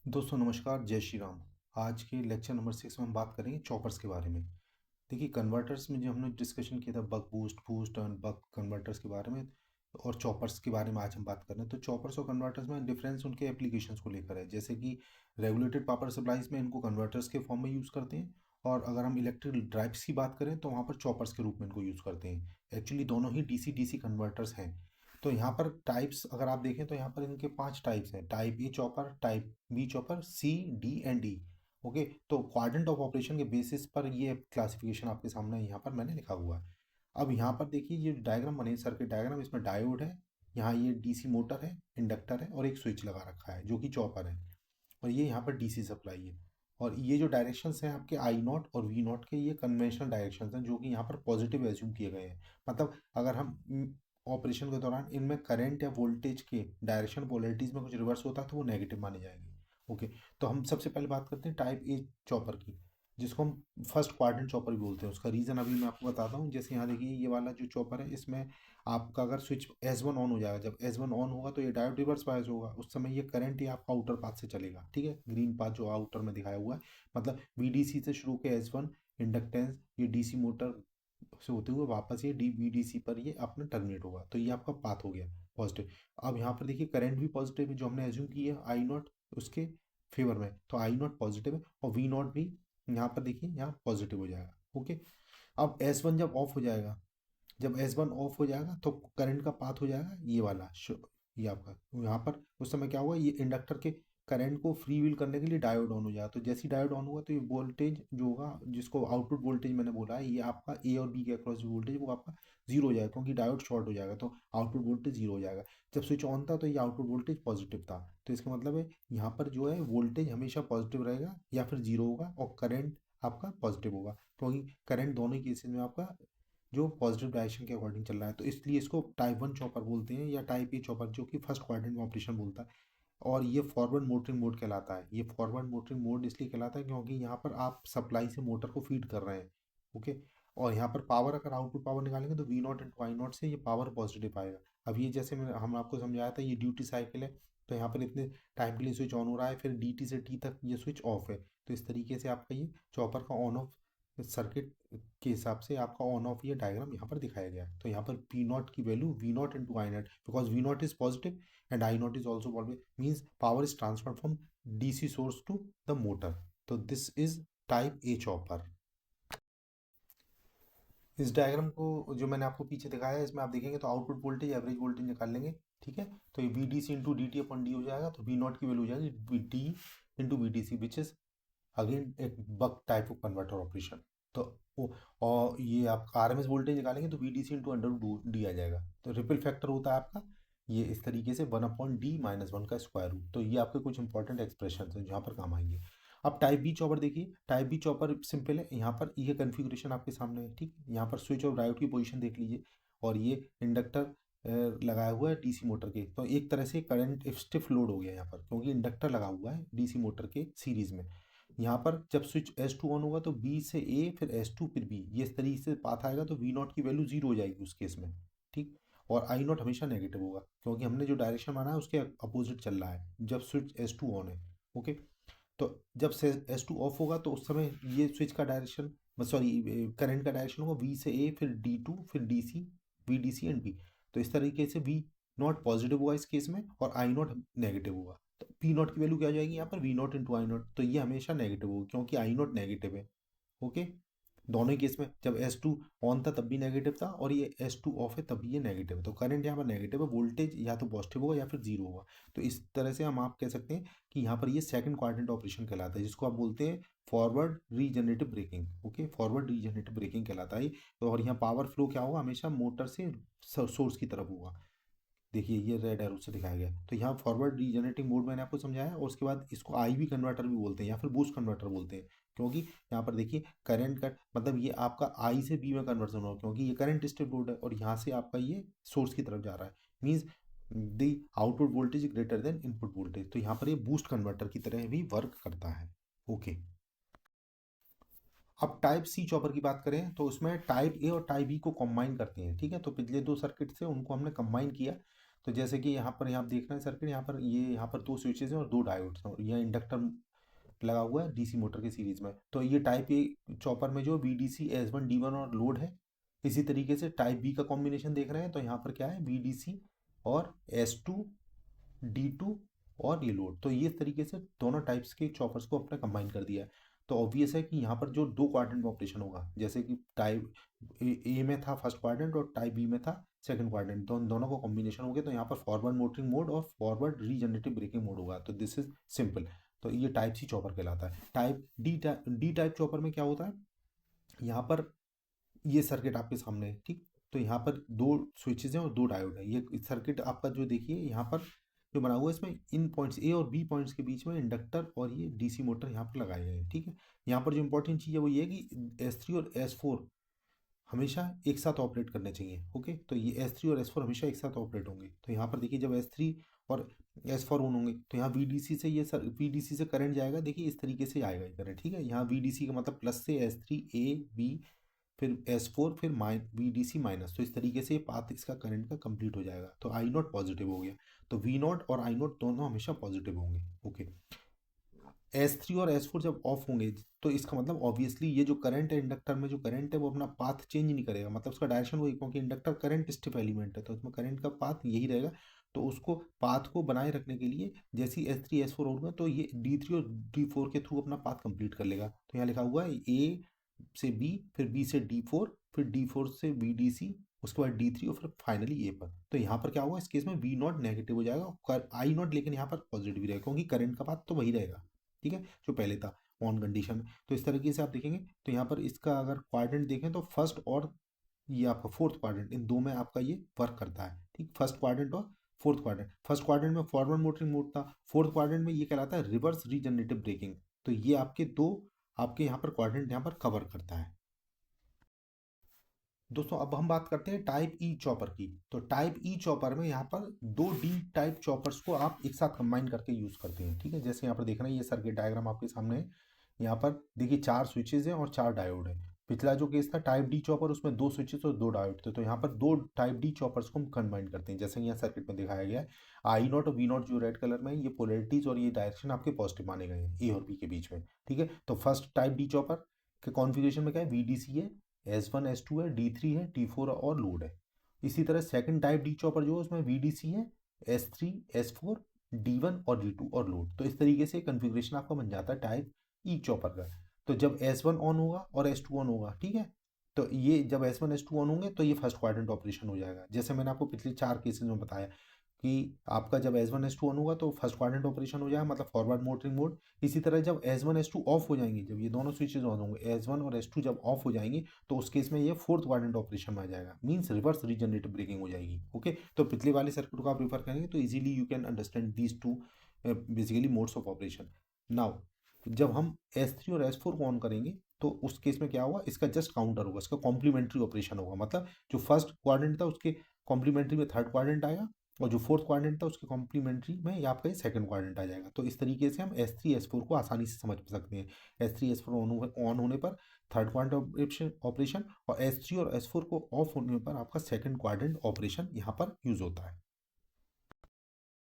दोस्तों नमस्कार, जय श्री राम। आज के लेक्चर नंबर 6 में हम बात करेंगे चॉपर्स के बारे में। देखिए, कन्वर्टर्स में जो हमने डिस्कशन किया था buck boost, boost and buck converters के बारे में, और चॉपर्स के बारे में आज हम बात कर रहे हैं। तो चॉपर्स और कन्वर्टर्स में डिफरेंस उनके एप्लीकेशंस को लेकर है। जैसे कि रेगुलेटेड पावर सप्लाईज में इनको कन्वर्टर्स के फॉर्म में यूज़ करते हैं, और अगर हम इलेक्ट्रिक ड्राइव्स की बात करें तो वहाँ पर चॉपर्स के रूप में इनको यूज़ करते हैं। एक्चुअली दोनों ही डीसी डीसी कन्वर्टर्स हैं। तो यहाँ पर टाइप्स अगर आप देखें तो यहाँ पर इनके 5 टाइप्स हैं: type A chopper, type B chopper, C, D and E. Okay, तो क्वाड्रेंट ऑफ ऑपरेशन के बेसिस पर ये क्लासिफिकेशन आपके सामने यहाँ पर मैंने लिखा हुआ है। अब यहाँ पर देखिए, ये डायग्राम बने, सर्किट डायग्राम, इसमें डायोड है, यहाँ ये डीसी मोटर है, इंडक्टर है, और एक स्विच लगा रखा है जो कि चॉपर है, और ये यहाँ पर डीसी सप्लाई है। और ये जो डायरेक्शंस हैं आपके आई नॉट और वी नॉट के, ये कन्वेंशनल डायरेक्शंस हैं जो कि यहाँ पर पॉजिटिव एज्यूम किए गए हैं। मतलब अगर हम ऑपरेशन के दौरान इनमें करंट या वोल्टेज के डायरेक्शन पोलैरिटीज में कुछ रिवर्स होता है तो वो नेगेटिव माने जाएंगे। ओके, तो हम सबसे पहले बात करते हैं टाइप ए चॉपर की, जिसको हम फर्स्ट क्वाड्रेंट चॉपर भी बोलते हैं। उसका रीज़न अभी मैं आपको बताता हूँ। जैसे यहाँ देखिए, ये वाला जो चॉपर है, इसमें आपका अगर स्विच S1 ऑन हो जाएगा, जब S1 ऑन होगा तो ये डायोड रिवर्स बायस होगा। उस समय ये करंट ही आपका आउटर पाथ से चलेगा, ठीक है, ग्रीन पाथ जो आउटर में दिखाया हुआ है। मतलब VDC से शुरू के S1 इंडक्टेंस, ये डीसी मोटर से होते हुए वापस ये VDC पर ये अपना टर्मिनेट होगा। तो ये आपका पाथ हो गया पॉजिटिव। अब यहाँ पर देखिए, करंट भी पॉजिटिव है जो हमने एज्यूम की है आई नॉट उसके फेवर में, तो आई नॉट पॉजिटिव है, और वी नॉट भी यहाँ पर देखिए यहाँ पॉजिटिव हो जाएगा। ओके, अब S1 जब ऑफ हो जाएगा, जब S1 ऑफ हो जाएगा तो करंट का पाथ हो जाएगा ये वाला ये आपका यहाँ पर। उस समय क्या होगा, ये इंडक्टर के करंट को फ्री व्हील करने के लिए डायोड ऑन हो जाएगा। तो जैसे ही डायोड ऑन हुआ तो ये वोल्टेज जो होगा, जिसको आउटपुट वोल्टेज मैंने बोला है, ये आपका ए और बी के अक्रॉस जो वोल्टेज वो आपका जीरो हो जाएगा, क्योंकि डायोड शॉर्ट हो जाएगा तो आउटपुट वोल्टेज जीरो हो जाएगा। जब स्विच ऑन था तो ये आउटपुट वोल्टेज पॉजिटिव था, तो इसका मतलब है यहाँ पर जो है वोल्टेज हमेशा पॉजिटिव रहेगा या फिर जीरो होगा, और करंट आपका पॉजिटिव होगा, क्योंकि करंट दोनों केसेस में आपका जो पॉजिटिव डायरेक्शन के अकॉर्डिंग चल रहा है। तो इसलिए इसको टाइप 1 चॉपर बोलते हैं, या टाइप ए चॉपर, जो कि फर्स्ट क्वाड्रेंट में ऑपरेशन बोलता है। और ये फॉरवर्ड मोटरिंग मोड कहलाता है। ये फॉरवर्ड मोटरिंग मोड इसलिए कहलाता है क्योंकि यहाँ पर आप सप्लाई से मोटर को फीड कर रहे हैं। ओके, और यहाँ पर पावर, अगर आउटपुट पावर निकालेंगे तो वी नॉट इंटू आई नॉट से ये पावर पॉजिटिव आएगा। अब ये जैसे मैंने हम आपको समझाया था, ये ड्यूटी साइकिल है, तो यहाँ पर इतने टाइम के लिए स्विच ऑन हो रहा है, फिर DT से T तक ये स्विच ऑफ है। तो इस तरीके से आपका ये चॉपर का ऑन ऑफ सर्किट के हिसाब से आपका ऑन ऑफ ये डायग्राम यहाँ पर दिखाया गया है। तो यहाँ पर पी नॉट की value v naught into I naught, because v naught is positive and i naught is also positive, means power is transferred from DC source to the motor. तो this is type A chopper. इस diagram को जो मैंने आपको पीछे दिखाया है, इसमें आप देखेंगे तो आउटपुट वोल्टेज, एवरेज वोल्टेज निकाल लेंगे, ठीक है। तो ये VDC इंटू DT अपन डी हो जाएगा, तो वी नॉट की वैल्यू हो जाएगी D into VDC, which is again एक बक टाइप ऑफ कन्वर्टर ऑपरेशन। तो और ये आप RMS वोल्टेज निकालेंगे तो VDC इंटू अंडर डी आ जाएगा। तो रिपल फैक्टर होता है आपका ये इस तरीके से 1/D-1 का स्क्वायर रूट। तो ये आपके कुछ इंपॉर्टेंट एक्सप्रेशन हैं जहाँ पर काम आएंगे। अब टाइप बी चॉपर देखिए, टाइप बी चॉपर सिंपल है। यहाँ पर ये कन्फिग्रेशन आपके सामने है, ठीक। यहाँ पर स्विच और डायोड की पोजीशन देख लीजिए, और ये इंडक्टर लगाया हुआ है DC मोटर के। तो एक तरह से करंट स्टिफ लोड हो गया यहाँ पर, क्योंकि इंडक्टर लगा हुआ है DC मोटर के सीरीज में। यहाँ पर जब स्विच S2 ऑन होगा तो B से A, फिर S2 फिर B, ये इस तरीके से पाथ आएगा, तो V नॉट की वैल्यू जीरो हो जाएगी उस केस में, ठीक। और आई नॉट हमेशा नेगेटिव होगा, क्योंकि हमने जो डायरेक्शन माना है उसके अपोजिट चल रहा है जब स्विच S2 ऑन है। ओके, तो जब से S2 ऑफ होगा तो उस समय ये स्विच का डायरेक्शन, सॉरी करंट का डायरेक्शन होगा V से A, फिर D2, फिर DC, VDC एंड B। तो इस तरीके से V नॉट पॉजिटिव होगा इस केस में, और आई नॉट नेगेटिव होगा। तो पी नॉट की वैल्यू क्या आ जाएगी यहाँ पर, वी नॉट इंटू आई नॉट। तो ये हमेशा नेगेटिव होगी क्योंकि आई नॉट नेगेटिव है। ओके, दोनों ही केस में जब S2 ऑन था तब भी नेगेटिव था, और ये S2 ऑफ है तब भी ये नेगेटिव है। तो करंट यहाँ पर नेगेटिव है, वोल्टेज या तो पॉजिटिव होगा या फिर जीरो होगा। तो इस तरह से हम आप कह सकते हैं कि यहाँ पर ये सेकंड क्वाड्रेंट ऑपरेशन कहलाता है, जिसको आप बोलते हैं forward regenerative braking. Okay, forward regenerative braking कहलाता है। तो और यहाँ पावर फ्लो क्या होगा, हमेशा मोटर से सोर्स की तरफ होगा। देखिए ये रेड एरो से दिखाया गया। तो यहाँ फॉरवर्ड रीजनरेटिंग मोड मैंने आपको समझाया, और उसके बाद इसको IV कन्वर्टर भी बोलते हैं या फिर बूस्ट कन्वर्टर बोलते हैं, क्योंकि यहाँ पर देखिए करंट का मतलब ये आपका I से B में कन्वर्जन होगा, क्योंकि ये करंट स्टेप लोड है और यहाँ से आपका ये सोर्स की तरफ जा रहा है। Means the output voltage greater than input voltage. तो यहाँ पर ये बूस्ट कन्वर्टर की तरह भी वर्क करता है। ओके, अब टाइप सी चॉपर की बात करें तो उसमें टाइप ए और टाइप बी को कंबाइन करते हैं, ठीक है। तो पिछले दो सर्किट से उनको हमने कंबाइन किया, तो जैसे कि यहाँ आप देख रहे हैं सर्किट, यहाँ पर दो स्विचेस हैं और दो डायोड्स हैं, और यह इंडक्टर लगा हुआ है डीसी मोटर के सीरीज में। तो ये टाइप ए चॉपर में जो VDC S1 D1 और लोड है। इसी तरीके से टाइप बी का कॉम्बिनेशन देख रहे हैं, तो यहाँ पर क्या है, VDC और S2 D2 और ये लोड। तो ये इस तरीके से दोनों टाइप्स के चॉपर्स को अपने कंबाइन कर दिया है। तो ऑब्वियस है कि यहाँ पर जो दो क्वाड्रेंट में ऑपरेशन होगा, जैसे कि टाइप ए में था फर्स्ट क्वाड्रेंट और टाइप बी में था सेकंड क्वाड्रेंट, दोनों का कॉम्बिनेशन हो गया। तो यहाँ पर फॉरवर्ड मोटरिंग मोड और फॉरवर्ड रीजनरेटिव ब्रेकिंग मोड होगा। तो दिस इज सिंपल। तो ये टाइप सी चॉपर कहलाता है। डी टाइप चॉपर में क्या होता है, यहाँ पर ये सर्किट आपके सामने है, ठीक। तो यहाँ पर दो स्विचेस हैं और दो डायोड है। ये सर्किट आपका जो देखिए यहाँ पर जो बना हुआ है, इसमें इन पॉइंट्स ए और बी पॉइंट्स के बीच में इंडक्टर और ये डीसी मोटर यहाँ पर लगाए गए हैं, ठीक है। यहाँ पर जो इंपॉर्टेंट चीज़ है वो ये है कि S3 और S4 हमेशा एक साथ ऑपरेट करने चाहिए। ओके, तो ये S3 और S4 हमेशा एक साथ ऑपरेट होंगे। तो यहाँ पर देखिए जब S3 और S4 ऑन होंगे तो यहाँ VDC से VDC से करंट जाएगा। देखिए इस तरीके से आएगा ये करंट, ठीक है। यहाँ VDC का मतलब प्लस से S3 A B फिर S4 फिर VDC माइनस। तो इस तरीके से पाथ इसका करंट का कंप्लीट हो जाएगा। तो आई नॉट पॉजिटिव हो गया, तो V नॉट और आई नॉट दोनों हमेशा पॉजिटिव होंगे। ओके, S3 और S4 जब ऑफ होंगे तो इसका मतलब ऑब्वियसली ये जो करंट है इंडक्टर में, जो करंट है वो अपना पाथ चेंज नहीं करेगा, मतलब उसका डायरेक्शन वही, क्योंकि इंडक्टर करंट स्टिफ एलिमेंट है तो उसमें करंट का पाथ यही रहेगा। तो उसको पाथ को बनाए रखने के लिए जैसे ही S3 S4 होगा तो ये D3 और D4 के थ्रू अपना पाथ कंप्लीट कर लेगा। तो यहाँ लिखा हुआ है A से B, फिर B से D4, फिर D4 से VDC, उसके बाद D3 और फिर फाइनली A पर। तो यहाँ पर क्या होगा, इस केस में V नॉट नेगेटिव हो जाएगा, आई नॉट लेकिन यहाँ पर पॉजिटिव रहेगा, क्योंकि करंट का पाथ तो वही रहेगा, ठीक है, जो पहले था ऑन कंडीशन में। तो इस तरीके से आप देखेंगे तो यहाँ पर इसका अगर क्वाड्रेंट देखें तो फर्स्ट और ये आपका फोर्थ क्वाड्रेंट, इन दो में आपका ये वर्क करता है, ठीक। फर्स्ट क्वाड्रेंट और फोर्थ क्वाड्रेंट, फर्स्ट क्वाड्रेंट में फॉरवर्ड मोटरिंग मोड था, फोर्थ क्वाड्रेंट में ये कहलाता है रिवर्स रीजनरेटिव ब्रेकिंग। तो ये आपके दो आपके यहाँ पर क्वाड्रेंट यहाँ पर कवर करता है। दोस्तों अब हम बात करते हैं टाइप ई चॉपर की। तो टाइप ई चॉपर में यहाँ पर दो डी टाइप चॉपर्स को आप एक साथ कंबाइन करके यूज़ करते हैं, ठीक है। जैसे यहाँ पर देख रहे हैं ये सर्किट डायग्राम आपके सामने है। यहाँ पर देखिए चार स्विचेज हैं और चार डायोड है। पिछला जो केस था टाइप डी चॉपर, उसमें दो स्विचेस और दो डायोड थे। तो यहाँ पर दो टाइप डी चॉपर्स को हम कंबाइन करते हैं, जैसे यहाँ सर्किट में दिखाया गया है। आई नॉट और वी नॉट जो रेड कलर में है, ये पोलरिटीज और ये डायरेक्शन आपके पॉजिटिव माने गए हैं ए और बी के बीच में, ठीक है। तो फर्स्ट टाइप डी चॉपर के कॉन्फ़िगरेशन में क्या है, VDC है, S1 S2 है, D3 है, T4 और लोड है। इसी तरह सेकंड टाइप डी चॉपर जो है उसमें VDC है, S3 S4 D1 और D2 और लोड। तो इस तरीके से कन्फिग्रेशन आपका बन जाता है टाइप ई चॉपर का। तो जब S1 ऑन होगा और S2 ऑन होगा, ठीक है, तो ये जब S1 S2 ऑन होंगे तो ये फर्स्ट क्वाड्रेंट ऑपरेशन हो जाएगा। जैसे मैंने आपको पिछले चार केसेस में बताया कि आपका जब S1 S2 ऑन होगा तो फर्स्ट क्वाड्रेंट ऑपरेशन हो जाएगा, मतलब फॉरवर्ड मोटरिंग मोड। इसी तरह जब S1 S2 ऑफ हो जाएंगे, जब ये दोनों स्विचेज ऑन होंगे, S1 और S2 जब ऑफ हो जाएंगे तो उस केस में ये फोर्थ क्वाड्रेंट ऑपरेशन में आ जाएगा, मींस रिवर्स रीजनरेटिव ब्रेकिंग हो जाएगी। ओके, तो पिछले वाले सर्किट को आप रेफर करेंगे तो easily you can understand these two basically modes of operation. Now जब हम S3 और S4 को ऑन करेंगे तो उस केस में क्या होगा, इसका जस्ट काउंटर होगा, इसका कॉम्प्लीमेंट्री ऑपरेशन होगा। मतलब जो फर्स्ट क्वाड्रेंट था उसके कॉम्प्लीमेंट्री में थर्ड क्वाड्रेंट आएगा, और जो फोर्थ क्वाड्रेंट था उसके कॉम्प्लीमेंट्री में ये आपका सेकंड क्वाड्रेंट आ जाएगा। तो इस तरीके से हम S3 S4 को आसानी से समझ सकते हैं। S3 S4 ऑन होने पर थर्ड क्वाड्रेंट ऑपरेशन, और S3 और S4 को ऑफ होने पर आपका सेकंड क्वाड्रेंट ऑपरेशन यहाँ पर यूज होता है।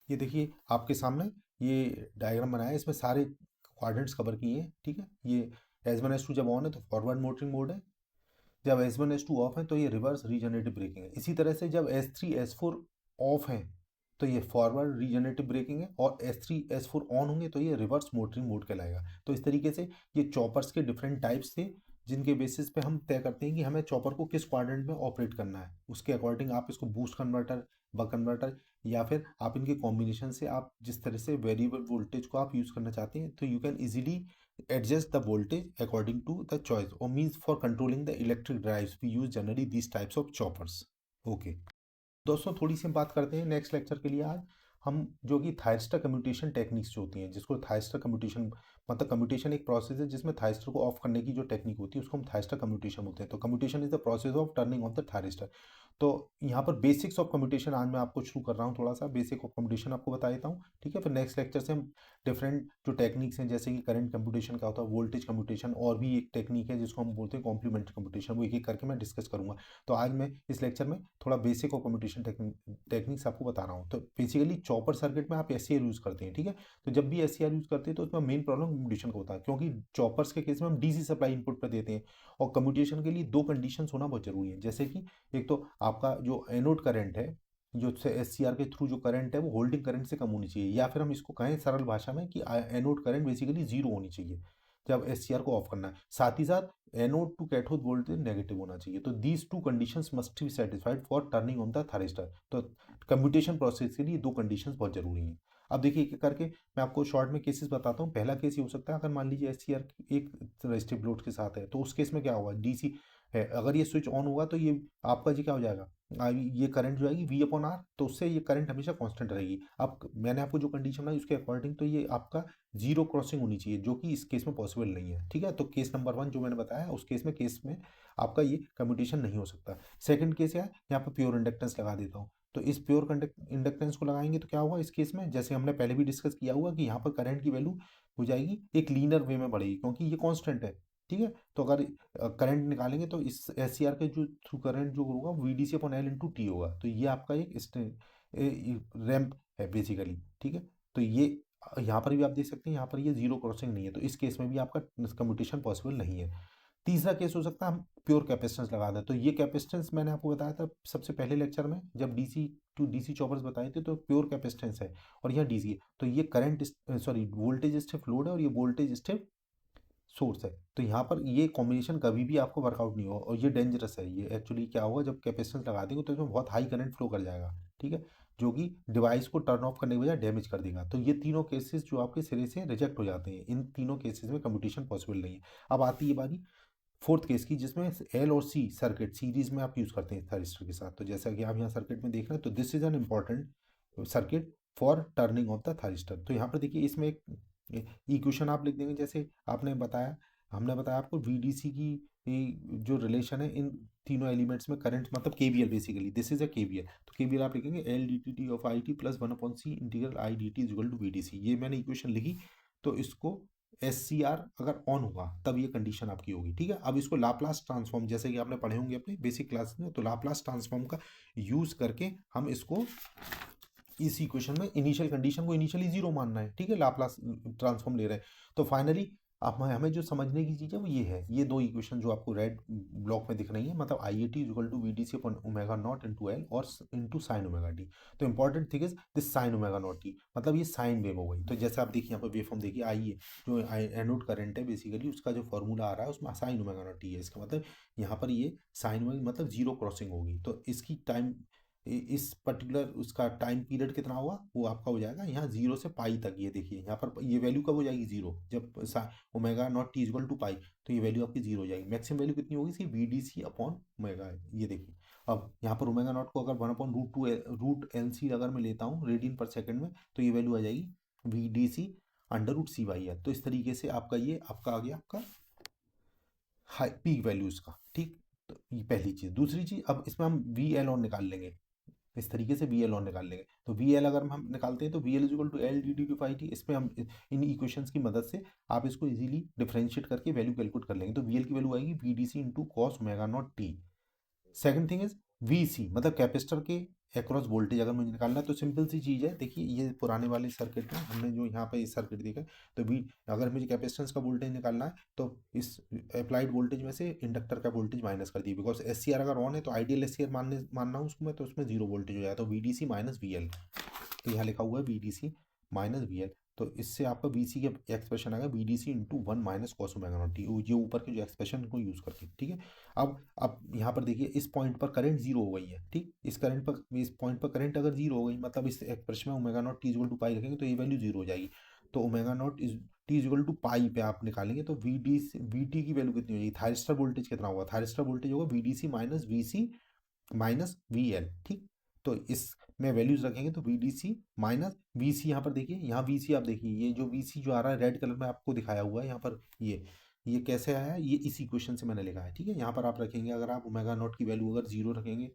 ये देखिए आपके सामने ये डायग्राम बनाया है, इसमें सारे क्वाड्रेंट्स कवर किए हैं, ठीक है। ये S1 S2 जब ऑन है तो फॉरवर्ड मोटरिंग मोड है, जब S1 S2 ऑफ है तो ये रिवर्स रीजनरेटिव ब्रेकिंग है। इसी तरह से जब S3 S4 ऑफ है तो ये फॉरवर्ड रीजनरेटिव ब्रेकिंग है, और S3 S4 ऑन होंगे तो ये रिवर्स मोटरिंग मोड कहलाएगा। तो इस तरीके से ये चॉपर्स के डिफरेंट टाइप्स थे, जिनके बेसिस पे हम तय करते हैं कि हमें चॉपर को किस क्वाड्रेंट में ऑपरेट करना है। उसके अकॉर्डिंग आप इसको बूस्ट कन्वर्टर, बक कन्वर्टर, या फिर आप इनके कॉम्बिनेशन से आप जिस तरह से वेरिएबल वोल्टेज को आप यूज़ करना चाहते हैं, तो you can easily adjust the voltage according to the choice, or means for controlling the electric drives we use generally these types of choppers. Okay, दोस्तों थोड़ी सी हम बात करते हैं नेक्स्ट लेक्चर के लिए। आज हम जो कि थायरिस्टर कम्यूटेशन टेक्निक्स जो होती हैं, जिसको थायरिस्टर कम्यूटेशन, मतलब कम्यूटेशन एक प्रोसेस है जिसमें थायरिस्टर को ऑफ करने की जो टेक्निक होती है उसको हम थायरिस्टर कम्यूटेशन बोलते हैं। तो commutation is the process of turning of the thyristor. तो यहाँ पर बेसिक्स ऑफ कम्यूटेशन आज मैं आपको शुरू कर रहा हूँ, थोड़ा सा बेसिक ऑफ कम्यूटेशन आपको बता देता हूँ, ठीक है। फिर नेक्स्ट लेक्चर से हम डिफरेंट जो टेक्निक्स हैं, जैसे कि करंट कम्यूटेशन का होता है, वोल्टेज कम्यूटेशन, और भी एक टेक्निक है जिसको हम बोलते हैं कॉम्प्लीमेंट्री कम्यूटेशन, वो एक एक करके मैं डिस्कस करूंगा। तो आज मैं इस लेक्चर में थोड़ा बेसिक ऑफ कम्यूटेशन टेक्निक्स आपको बता रहा हूँ। तो बेसिकली चॉपर सर्किट में आप एस यूज़ करते हैं, ठीक है। तो जब भी एस यूज़ करते हैं तो उसमें मेन प्रॉब्लम कम्यूटेशन का होता है, क्योंकि चॉपर्स के केस में हम डीसी सप्लाई इनपुट पर देते हैं, और कम्यूटेशन के लिए दो कंडीशंस होना बहुत जरूरी है। जैसे कि एक तो आपका जो एनोड करंट है, जो एस के थ्रू जो करंट है वो होल्डिंग करंट से कम होनी चाहिए, या फिर हम इसको कहें सरल भाषा में कि एनोड करंट बेसिकली जीरो होनी चाहिए जब एस को ऑफ करना है। साथ ही साथ anode to cathode voltage negative होना चाहिए। तो these two conditions must be satisfied for turning on the thyristor. तो कंप्यूटेशन प्रोसेस के लिए दो कंडीशंस बहुत जरूरी हैं। अब देखिए एक एक करके मैं आपको शॉर्ट में केसेस बताता हूँ। पहला केस ये हो सकता है, अगर मान लीजिए एस एक रेजिस्टिव लोड के साथ है, तो उस केस में क्या होगा, डीसी है, अगर ये स्विच ऑन होगा तो ये आपका जी क्या हो जाएगा, ये करंट जो आएगी वी अपॉन आर, तो उससे ये करंट हमेशा कांस्टेंट रहेगी। अब मैंने आपको जो कंडीशन बनाई उसके अकॉर्डिंग तो ये आपका जीरो क्रॉसिंग होनी चाहिए, जो कि इस केस में पॉसिबल नहीं है, ठीक है। तो केस नंबर 1 जो मैंने बताया, उस केस में आपका ये कम्यूटेशन नहीं हो सकता। सेकंड केस है, यहाँ पर प्योर इंडक्टेंस लगा देता हूँ। तो इस प्योर इंडक्टेंस को लगाएंगे तो क्या होगा इस केस में, जैसे हमने पहले भी डिस्कस किया हुआ कि यहाँ पर करंट की वैल्यू हो जाएगी एक लीनियर वे में बढ़ेगी, क्योंकि ये कांस्टेंट है, ठीक है। तो अगर करंट निकालेंगे तो इस एस के जो थ्रू करंट जो होगा V D C upon L into T होगा। तो ये आपका एक रैम्प है बेसिकली, ठीक है। तो ये यहाँ पर भी आप देख सकते हैं, यहाँ पर ये जीरो क्रॉसिंग नहीं है, तो इस केस में भी आपका कम्यूटेशन पॉसिबल नहीं है। तीसरा केस हो सकता है हम प्योर कैपेसिटेंस लगा दें। तो ये कैपेसिटेंस मैंने आपको बताया था सबसे पहले लेक्चर में, जब डीसी टू डीसी चॉपर्स बताए थे, तो प्योर कैपेसिटेंस है और यहाँ डीसी है। तो ये current sorry voltage step load है और ये वोल्टेज स्टेप सोर्स है। तो यहाँ पर ये कॉम्बिनेशन कभी भी आपको वर्कआउट नहीं होगा, और ये डेंजरस है। ये एक्चुअली क्या होगा, जब कैपेसिटेंस लगा देंगे तो इसमें बहुत हाई करंट फ्लो कर जाएगा, ठीक है, जो कि डिवाइस को टर्न ऑफ करने के बजाय डैमेज कर देगा। तो ये तीनों केसेस जो आपके सिरे से रिजेक्ट हो जाते हैं, इन तीनों केसेस में कम्यूटेशन पॉसिबल नहीं है। अब आती है बारी फोर्थ केस की, जिसमें एल और सी सर्किट सीरीज में आप यूज करते हैं थायरिस्टर के साथ। तो जैसा कि आप यहाँ सर्किट में देख रहे हैं, तो this is an important circuit for turning of the thyristor. तो यहाँ पर देखिए इसमें एक इक्वेशन आप लिख देंगे, जैसे आपने बताया, हमने बताया आपको वीडीसी की जो रिलेशन है इन तीनों एलिमेंट्स में करंट, मतलब KVL, basically this is a KVL. तो केवीएल आप लिखेंगे L D T T of I T plus 1/c integral I D T is equal to we D C. ये मैंने इक्वेशन लिखी। तो इसको एस सी आर अगर ऑन होगा तब ये कंडीशन आपकी होगी, ठीक है। अब इसको लाप्लास ट्रांसफॉर्म, जैसे कि आपने पढ़े होंगे अपने बेसिक क्लास में, तो लाप्लास ट्रांसफॉर्म का यूज करके हम इसको इस इक्वेशन में इनिशियल कंडीशन को इनिशियली जीरो मानना है, ठीक है, लाप्लास ट्रांसफॉर्म ले रहे हैं। तो फाइनली अब हमें जो समझने की चीज़ है वो ये है, ये दो इक्वेशन जो आपको रेड ब्लॉक में दिख रही है, मतलब i a t equal to we D C upon omega naught into l और इंटू साइन ओमेगा टी। तो important thing is this sine omega naught t, मतलब ये साइन वेव हो गई। तो जैसे आप देखिए यहाँ पर वेव फॉर्म देखिए, आइए जो एनोड करंट है बेसिकली उसका जो फॉर्मूला आ रहा है उसमें साइन ओमेगा नॉट टी है। इसका मतलब यहाँ पर ये साइन ओमेगा मतलब जीरो क्रॉसिंग होगी। तो इसकी टाइम इस पर्टिकुलर उसका टाइम पीरियड कितना होगा, वो आपका हो जाएगा यहाँ जीरो से पाई तक। ये देखिए यहाँ पर ये वैल्यू कब हो जाएगी जीरो, जब omega naught t equal to pi, तो ये वैल्यू आपकी जीरो हो जाएगी। मैक्सिमम वैल्यू कितनी होगी इसकी, V D C upon omega है, ये देखिए। अब यहाँ पर ओमेगा नॉट को अगर 1/√2 रूट एल सी अगर मैं लेता हूँ रेडियन पर सेकंड में, तो ये वैल्यू आ जाएगी वी डी सी √c/r। तो इस तरीके से आपका ये आपका आ गया आपका हाई पीक वैल्यूज का, ठीक। तो ये पहली चीज़। दूसरी चीज़, अब इसमें हम वी एल ऑन निकाल लेंगे, इस तरीके से वी एल ऑन निकाल लेंगे। तो वी एल अगर हम निकालते हैं तो v l is equal to l D t to phi t. इसमें हम इन इक्वेशंस की मदद से आप इसको इजीली डिफरेंशिएट करके वैल्यू कैलकुलेट कर लेंगे। तो वी एल की वैल्यू आएगी v D C into cos omega naught t. Second thing is v c, मतलब कैपेसिटर के अक्रॉस वोल्टेज अगर मुझे निकालना है, तो सिंपल सी चीज़ है। देखिए ये पुराने वाले सर्किट में हमने जो यहाँ पे इस सर्किट देखा है, तो वी अगर मुझे कैपेसिटेंस का वोल्टेज निकालना है तो इस अप्लाइड वोल्टेज में से इंडक्टर का वोल्टेज माइनस कर दिए, बिकॉज एस सी आर अगर ऑन है तो आइडियल एस सी आर मानना हूँ उसको मैं, तो उसमें जीरो वोल्टेज हो जाए, तो V D C minus V L. तो यहाँ लिखा हुआ है V D C minus V L. तो इससे आपका वी सी का एक्सप्रेशन आएगा V D C into 1 minus cos omega naught T, ये ऊपर के जो एक्सप्रेशन को यूज़ करके, ठीक है। अब यहाँ पर देखिए इस पॉइंट पर करंट जीरो हो गई है, ठीक। इस पॉइंट पर करंट अगर जीरो हो गई, मतलब इस एक्सप्रेशन में omega naught t equal to pi रखेंगे तो ये वैल्यू जीरो हो जाएगी। तो omega naught is t equal to pi पे आप निकालेंगे तो वी टी की वैल्यू कितनी हो जाएगी, थायरिस्टर वोल्टेज कितना होगा, थायरिस्टर वोल्टेज होगा V D C minus V C minus V L, ठीक। तो इसमें वैल्यूज रखेंगे तो VDC माइनस VC, यहाँ पर देखिए, यहाँ VC आप देखिए, ये जो VC जो आ रहा है रेड कलर में आपको दिखाया हुआ है यहाँ पर, ये कैसे आया है, ये इस इक्वेशन से मैंने लिखा है, ठीक है। यहाँ पर आप रखेंगे, अगर आप ओमेगा नॉट की वैल्यू अगर 0 रखेंगे,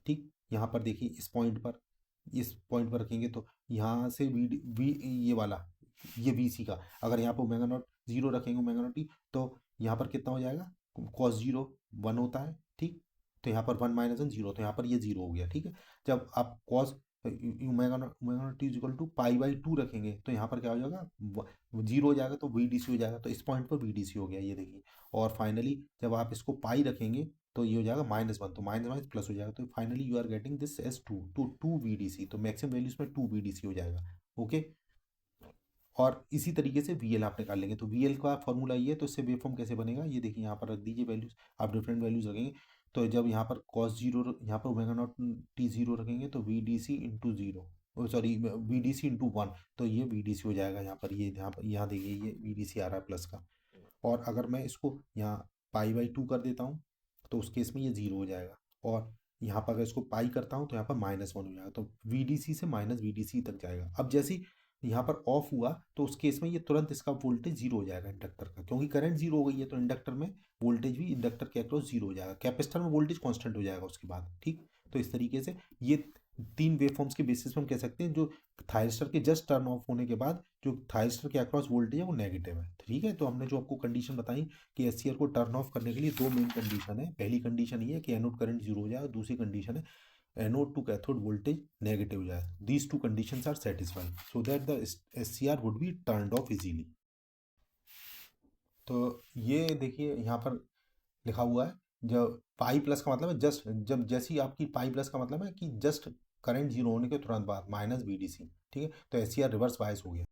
ठीक, यहाँ पर देखिए इस पॉइंट पर रखेंगे तो यहाँ से वी ये वाला, ये VC का, अगर यहाँ पर ओमेगा नॉट 0 रखेंगे, ओमेगा नॉट टी, तो यहाँ पर कितना हो जाएगा, cos 0 1 होता है, ठीक। तो यहाँ पर 1 माइनस 1 0, तो यहाँ पर ये 0 हो गया, ठीक है। जब आप cos omega naught t equal to pi रखेंगे तो यहाँ पर क्या हो जाएगा, 0 हो जाएगा, तो VDC हो जाएगा, तो इस पॉइंट पर VDC हो गया, ये देखिए। और फाइनली जब आप इसको पाई रखेंगे तो ये हो जाएगा -1, तो माइनस माइनस प्लस हो जाएगा, तो finally you are getting this as 2 VDC, तो मैक्सिमम वैल्यूज में 2 VDC हो जाएगा, ओके। और इसी तरीके से VL आप निकाल लेंगे, तो VL का फॉर्मूला ये है, तो इससे वेवफॉर्म कैसे बनेगा, ये देखिए, यहाँ पर रख दीजिए वैल्यूज, आप डिफरेंट वैल्यूज रखेंगे, तो जब यहाँ पर cos 0, यहाँ पर ओमेगा नॉट टी 0 रखेंगे तो VDC into 0, sorry VDC into 1, तो ये VDC हो जाएगा, यहाँ पर ये, यहाँ देखिए, ये VDC आ रहा है प्लस का। और अगर मैं इसको यहाँ पाई/2 कर देता हूँ तो उस केस में ये 0 हो जाएगा, और यहाँ पर अगर इसको पाई करता हूँ तो यहाँ पर -1 हो जाएगा, तो VDC से माइनस VDC तक जाएगा। अब जैसे ही यहाँ पर ऑफ हुआ तो उस केस में ये तुरंत इसका वोल्टेज 0 हो जाएगा इंडक्टर का, क्योंकि करंट 0 हो गई है, तो इंडक्टर में वोल्टेज भी इंडक्टर के अक्रॉस 0 हो जाएगा, कैपेसिटर में वोल्टेज कांस्टेंट हो जाएगा उसके बाद, ठीक। तो इस तरीके से ये 3 वेवफॉर्म्स के बेसिस पे हम कह सकते हैं, जो थायरिस्टर के जस्ट टर्न ऑफ होने के बाद जो थायरिस्टर के अक्रॉस वोल्टेज है वो नेगेटिव है, ठीक है। तो हमने जो आपको कंडीशन बताई कि एससीआर को टर्न ऑफ करने के लिए 2 मेन कंडीशन है। पहली कंडीशन ये है कि एनोड करंट 0 हो जाए, और दूसरी कंडीशन है anode to cathode voltage negative हो जाए। These 2 conditions are satisfied so that the SCR would be turned off easily. तो ये देखिए यहाँ पर लिखा हुआ है, जब पाई प्लस का मतलब है जस्ट, जब जैसी आपकी पाई प्लस का मतलब है कि जस्ट करंट 0 होने के तुरंत बाद माइनस VDC, ठीक है। तो एससीआर रिवर्स बायस हो गया।